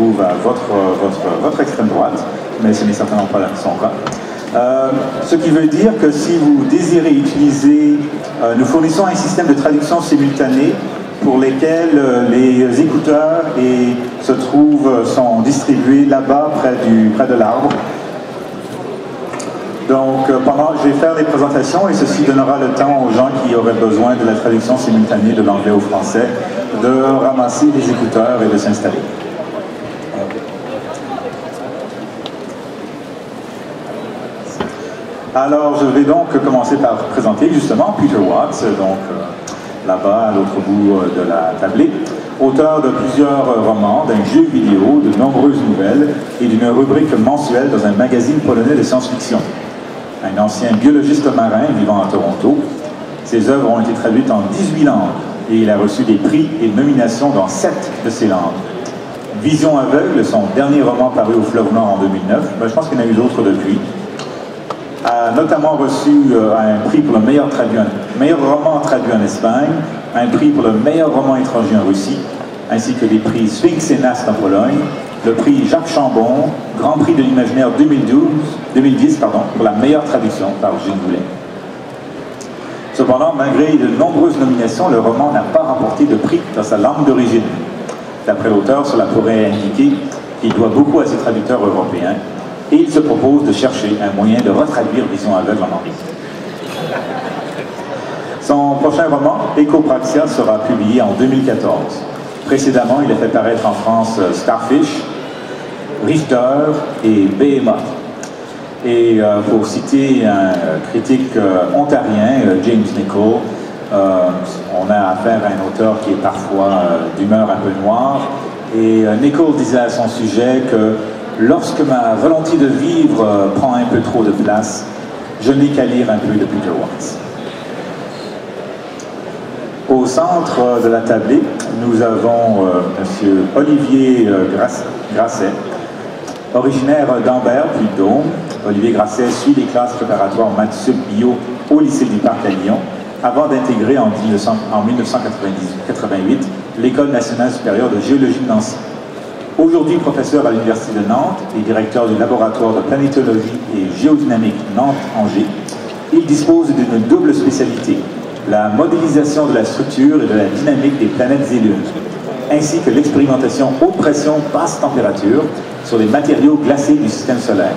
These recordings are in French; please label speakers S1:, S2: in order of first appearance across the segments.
S1: trouve à votre extrême droite, mais ce n'est certainement pas son cas. Ce qui veut dire que si vous désirez utiliser, nous fournissons un système de traduction simultanée pour lesquels les écouteurs sont distribués là-bas près de l'arbre. Donc, je vais faire les présentations et ceci donnera le temps aux gens qui auraient besoin de la traduction simultanée de l'anglais au français de ramasser les écouteurs et de s'installer. Alors, je vais donc commencer par présenter justement Peter Watts, donc là-bas à l'autre bout de la tablée, auteur de plusieurs romans, d'un jeu vidéo, de nombreuses nouvelles et d'une rubrique mensuelle dans un magazine polonais de science-fiction. Un ancien biologiste marin vivant à Toronto, ses œuvres ont été traduites en 18 langues et il a reçu des prix et nominations dans 7 de ces langues. Vision aveugle, son dernier roman paru au Fleuve Nord en 2009, je pense qu'il y en a eu d'autres depuis, a notamment reçu un prix pour le meilleur roman traduit en Espagne, un prix pour le meilleur roman étranger en Russie, ainsi que des prix Sphinx et Nast en Pologne, le prix Jacques Chambon, Grand Prix de l'Imaginaire 2010 pour la meilleure traduction par Gilles Goulet. Cependant, malgré de nombreuses nominations, le roman n'a pas remporté de prix dans sa langue d'origine. D'après l'auteur, cela pourrait indiquer qu'il doit beaucoup à ses traducteurs européens et il se propose de chercher un moyen de retraduire Vision aveugle en anglais. Son prochain roman, Ecopraxia, sera publié en 2014. Précédemment, il a fait paraître en France Starfish, Richter et Behemoth. Et pour citer un critique ontarien, James Nichol, on a affaire à un auteur qui est parfois d'humeur un peu noire. Et Nichol disait à son sujet que lorsque ma volonté de vivre prend un peu trop de place, je n'ai qu'à lire un peu de Peter Watts. Au centre de la tablée, nous avons M. Olivier Grasset, originaire d'Ambert puis de Dôme. Olivier Grasset suit les classes préparatoires maths sup bio au lycée du Parc à Lyon, avant d'intégrer en 1988 l'École nationale supérieure de géologie de Nancy. Aujourd'hui professeur à l'Université de Nantes et directeur du laboratoire de planétologie et géodynamique Nantes-Angers, il dispose d'une double spécialité, la modélisation de la structure et de la dynamique des planètes et lunes, ainsi que l'expérimentation haute pression, basse température sur les matériaux glacés du système solaire.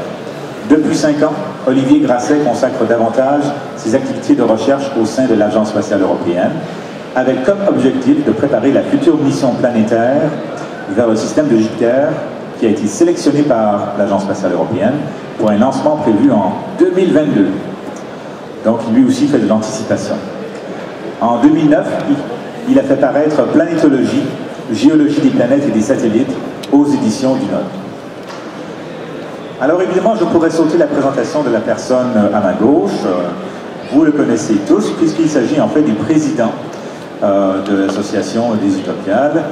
S1: Depuis 5 ans, Olivier Grasset consacre davantage ses activités de recherche au sein de l'Agence spatiale européenne, avec comme objectif de préparer la future mission planétaire vers le système de Jupiter, qui a été sélectionné par l'Agence spatiale européenne pour un lancement prévu en 2022. Donc lui aussi fait de l'anticipation. En 2009, il a fait paraître Planétologie, géologie des planètes et des satellites aux éditions du Nord. Alors évidemment, je pourrais sauter la présentation de la personne à ma gauche. Vous le connaissez tous, puisqu'il s'agit en fait du président de l'association des Utopiales.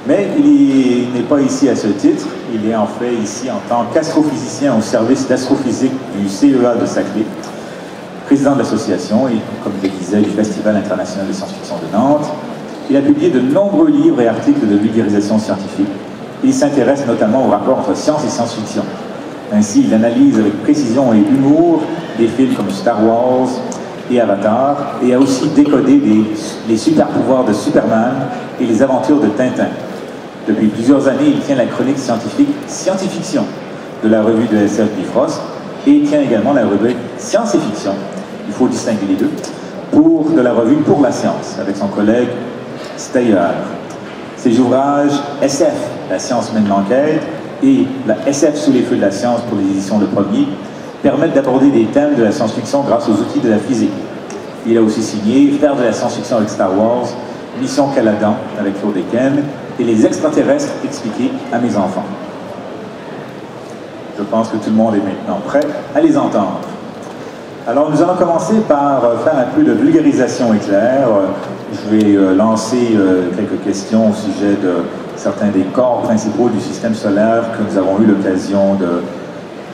S1: Mais il n'est pas ici à ce titre, il est en fait ici en tant qu'astrophysicien au service d'astrophysique du CEA de Saclay, président de l'association et, comme je le disais, du Festival international de science-fiction de Nantes. Il a publié de nombreux livres et articles de vulgarisation scientifique. Il s'intéresse notamment au rapport entre science et science-fiction. Ainsi, il analyse avec précision et humour des films comme Star Wars et Avatar, et a aussi décodé les super-pouvoirs de Superman et les aventures de Tintin. Depuis plusieurs années, il tient la chronique scientifique Scientifiction de la revue de SF Bifrost et tient également la rubrique Science et Fiction, il faut distinguer les deux, de la revue Pour la Science, avec son collègue Steyer. Ses ouvrages SF, la science mène l'enquête, et la SF sous les feux de la science pour les éditions Le Premier, permettent d'aborder des thèmes de la science-fiction grâce aux outils de la physique. Il a aussi signé Faire de la science-fiction avec Star Wars, Mission Caladan avec Claude Eken, et Les extraterrestres expliqués à mes enfants. Je pense que tout le monde est maintenant prêt à les entendre. Alors nous allons commencer par faire un peu de vulgarisation éclair. Je vais lancer quelques questions au sujet de certains des corps principaux du système solaire que nous avons eu l'occasion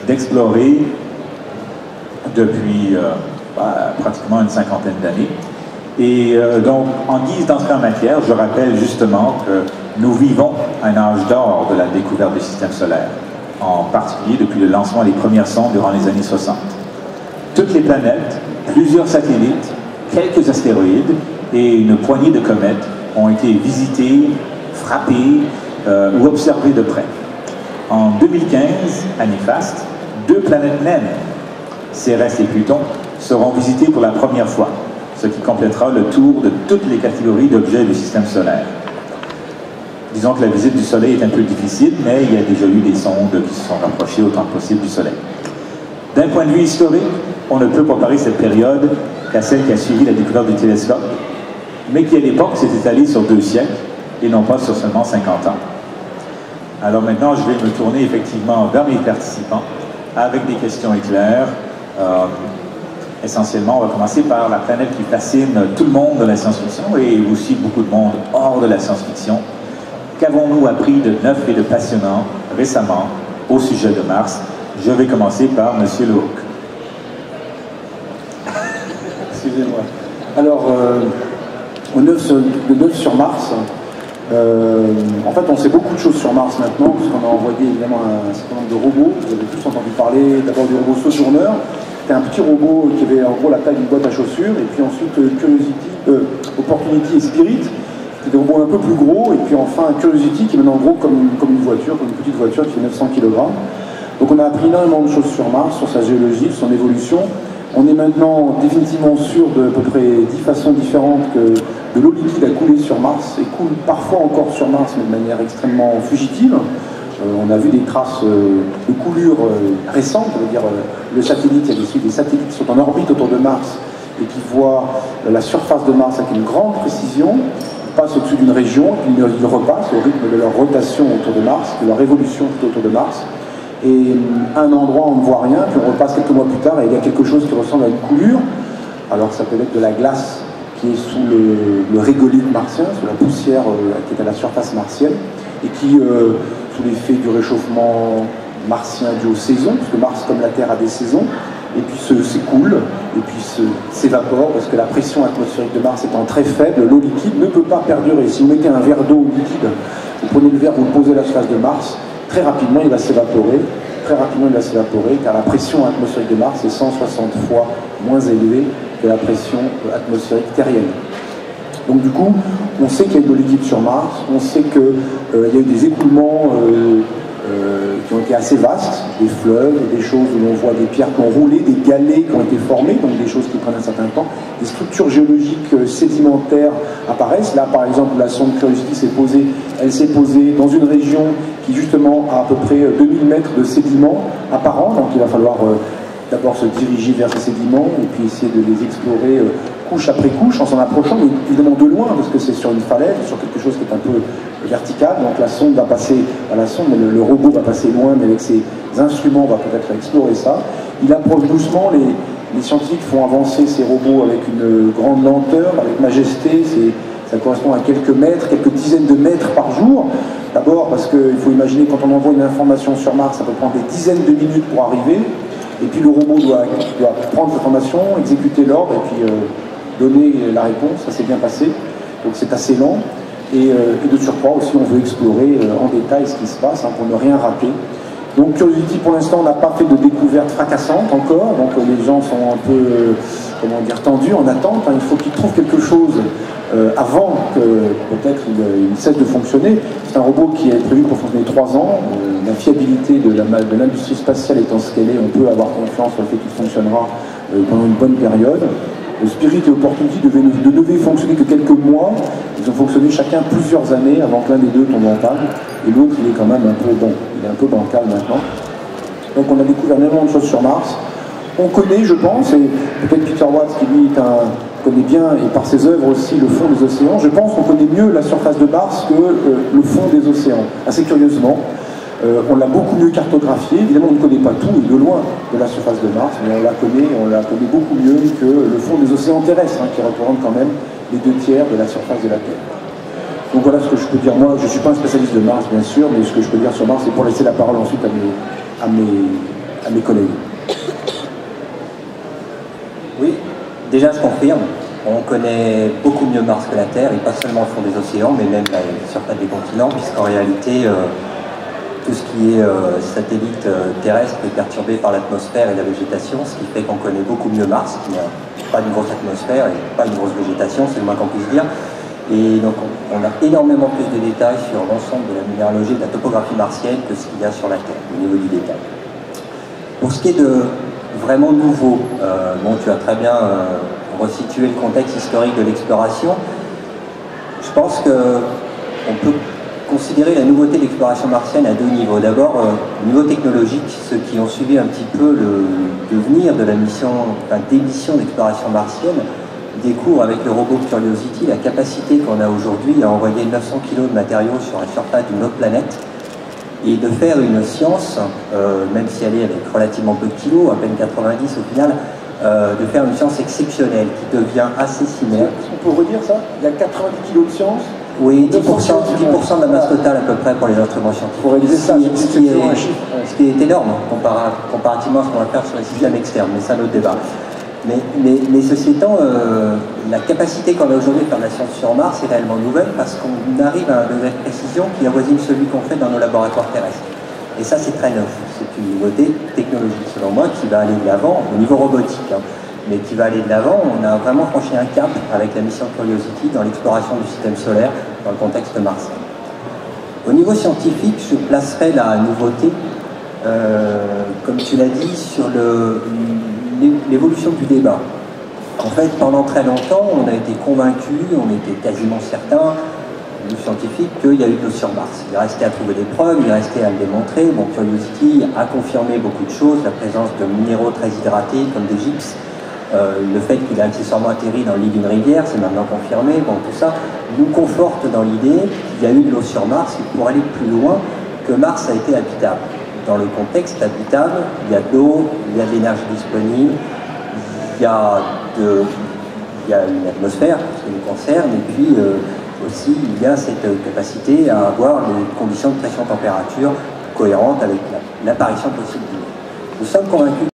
S1: d'explorer depuis pratiquement une cinquantaine d'années. Et donc, en guise d'entrée en matière, je rappelle justement que Nous vivons un âge d'or de la découverte du système solaire, en particulier depuis le lancement des premières sondes durant les années 60. Toutes les planètes, plusieurs satellites, quelques astéroïdes et une poignée de comètes ont été visités, frappés ou observés de près. En 2015, à néfaste, 2 planètes naines, Cérès et Pluton, seront visitées pour la première fois, ce qui complétera le tour de toutes les catégories d'objets du système solaire. Disons que la visite du Soleil est un peu difficile, mais il y a déjà eu des sondes qui se sont rapprochées autant que possible du Soleil. D'un point de vue historique, on ne peut comparer cette période qu'à celle qui a suivi la découverte du télescope, mais qui à l'époque s'est étalée sur 2 siècles et non pas sur seulement 50 ans. Alors maintenant, je vais me tourner effectivement vers mes participants avec des questions éclairs. Essentiellement, on va commencer par la planète qui fascine tout le monde de la science-fiction et aussi beaucoup de monde hors de la science-fiction. Qu'avons-nous appris de neuf et de passionnant récemment au sujet de Mars? Je vais commencer par M. Lehoucq.
S2: Excusez-moi. Alors, le 9 sur Mars, en fait, on sait beaucoup de choses sur Mars maintenant, puisqu'on a envoyé évidemment un certain nombre de robots. Vous avez tous entendu parler d'abord du robot Sojourner. C'était un petit robot qui avait en gros la taille d'une boîte à chaussures, et puis ensuite Opportunity et Spirit, qui étaient des robots un peu plus gros, et puis enfin Curiosity, qui est maintenant gros comme une voiture, comme une petite voiture qui fait 900 kg. Donc on a appris énormément de choses sur Mars, sur sa géologie, son évolution. On est maintenant définitivement sûr de à peu près 10 façons différentes que de l'eau liquide a coulé sur Mars, et coule parfois encore sur Mars, mais de manière extrêmement fugitive. On a vu des traces de coulures récentes, ça veut dire le satellite, il y a des satellites qui sont en orbite autour de Mars et qui voient la surface de Mars avec une grande précision. Ils passent au-dessus d'une région, puis ils repassent au rythme de leur rotation autour de Mars, de leur révolution autour de Mars. Et à un endroit, on ne voit rien, puis on repasse quelques mois plus tard et il y a quelque chose qui ressemble à une coulure. Alors ça peut être de la glace qui est sous le régolithe martien, sous la poussière qui est à la surface martienne, et qui, sous l'effet du réchauffement martien dû aux saisons, puisque Mars, comme la Terre, a des saisons, et puis s'écoule, et puis s'évapore, parce que la pression atmosphérique de Mars étant très faible, l'eau liquide ne peut pas perdurer. Si vous mettez un verre d'eau liquide, vous prenez le verre, vous le posez à la surface de Mars, très rapidement il va s'évaporer, car la pression atmosphérique de Mars est 160 fois moins élevée que la pression atmosphérique terrienne. Donc du coup, on sait qu'il y a de l'eau liquide sur Mars, on sait qu'il y a eu des écoulements qui ont été assez vastes, des fleuves, des choses où l'on voit des pierres qui ont roulé, des galets qui ont été formés, donc des choses qui prennent un certain temps, des structures géologiques sédimentaires apparaissent. Là, par exemple, la sonde Curiosity s'est posée, elle s'est posée dans une région qui justement a à peu près 2000 mètres de sédiments apparents, donc il va falloir d'abord se diriger vers ces sédiments et puis essayer de les explorer couche après couche en s'en approchant, mais évidemment de loin, parce que c'est sur une falaise, sur quelque chose qui est un peu vertical, donc la sonde va passer, pas la sonde, mais le robot va passer loin, mais avec ses instruments, on va peut-être explorer ça. Il approche doucement, les scientifiques font avancer ces robots avec une grande lenteur, avec majesté, ça correspond à quelques mètres, quelques dizaines de mètres par jour. D'abord parce qu'il faut imaginer, quand on envoie une information sur Mars, ça peut prendre des dizaines de minutes pour arriver, et puis le robot doit prendre l'information, exécuter l'ordre, et puis donner la réponse. Ça s'est bien passé, donc c'est assez lent. Et de surcroît aussi, on veut explorer en détail ce qui se passe pour ne rien rater. Donc Curiosity, pour l'instant, n'a pas fait de découverte fracassante encore, donc les gens sont un peu, comment dire, tendus, en attente. Il faut qu'ils trouvent quelque chose avant que peut-être il cesse de fonctionner. C'est un robot qui est prévu pour fonctionner 3 ans. La fiabilité de l'industrie spatiale étant ce qu'elle est, on peut avoir confiance sur le fait qu'il fonctionnera pendant une bonne période. Spirit et Opportunity ne devaient fonctionner que quelques mois. Ils ont fonctionné chacun plusieurs années avant que l'un des deux tombe en panne. Et l'autre, il est quand même un peu bon. Il est un peu bancal maintenant. Donc on a découvert énormément de choses sur Mars. On connaît, je pense, et peut-être Peter Watts, qui lui connaît bien, et par ses œuvres aussi, le fond des océans. Je pense qu'on connaît mieux la surface de Mars que le fond des océans. Assez curieusement. On l'a beaucoup mieux cartographié. Évidemment, on ne connaît pas tout, et de loin, de la surface de Mars, mais on la connaît beaucoup mieux que le fond des océans terrestres, qui représentent quand même les 2/3 de la surface de la Terre. Donc voilà ce que je peux dire. Moi, je ne suis pas un spécialiste de Mars, bien sûr, mais ce que je peux dire sur Mars, c'est pour laisser la parole ensuite à mes collègues.
S3: Oui, déjà je confirme, On connaît beaucoup mieux Mars que la Terre, et pas seulement le fond des océans, mais même la surface des continents, puisqu'en réalité, tout ce qui est satellite terrestre est perturbé par l'atmosphère et la végétation, ce qui fait qu'on connaît beaucoup mieux Mars, qui n'a pas une grosse atmosphère et pas une grosse végétation, c'est le moins qu'on puisse dire. Et donc on a énormément plus de détails sur l'ensemble de la minéralogie et de la topographie martienne que ce qu'il y a sur la Terre, au niveau du détail. Pour ce qui est de vraiment nouveau, bon, tu as très bien resitué le contexte historique de l'exploration. Je pense qu'on peut considérer la nouveauté de l'exploration martienne à deux niveaux. D'abord, au niveau technologique, ceux qui ont suivi un petit peu le devenir de la mission, enfin, des missions d'exploration martienne, découvrent avec le robot Curiosity la capacité qu'on a aujourd'hui à envoyer 900 kg de matériaux sur la surface d'une autre planète et de faire une science, même si elle est avec relativement peu de kilos, à peine 90 au final, de faire une science exceptionnelle qui devient assez similaire.
S2: On peut redire ça? Il y a 90 kg de science?
S3: Oui, 10% de la masse totale à peu près pour les instruments scientifiques.
S2: Pour réaliser ça,
S3: ce qui est énorme comparativement à ce qu'on va faire sur les systèmes externes, mais c'est un autre débat. Mais ceci étant, la capacité qu'on a aujourd'hui de faire de la science sur Mars est réellement nouvelle parce qu'on arrive à un degré de précision qui avoisine celui qu'on fait dans nos laboratoires terrestres. Et ça, c'est très neuf. C'est une nouveauté technologique, selon moi, qui va aller de l'avant au niveau robotique. Mais qui va aller de l'avant. On a vraiment franchi un cap avec la mission Curiosity dans l'exploration du système solaire dans le contexte martien. Au niveau scientifique, je placerai la nouveauté, comme tu l'as dit, sur l'évolution du débat. En fait, pendant très longtemps, on a été convaincus, on était quasiment certains, nous scientifiques, qu'il y a eu de l'eau sur Mars. Il restait à trouver des preuves, il restait à le démontrer. Bon, Curiosity a confirmé beaucoup de choses, la présence de minéraux très hydratés comme des gypses, le fait qu'il a accessoirement atterri dans le lit d'une rivière, c'est maintenant confirmé. Bon, tout ça nous conforte dans l'idée qu'il y a eu de l'eau sur Mars et pour aller plus loin, que Mars a été habitable. Dans le contexte habitable, il y a de l'eau, il y a de l'énergie disponible, il y a une atmosphère qui nous concerne, et puis aussi il y a cette capacité à avoir des conditions de pression-température cohérentes avec l'apparition possible du monde. Nous sommes convaincus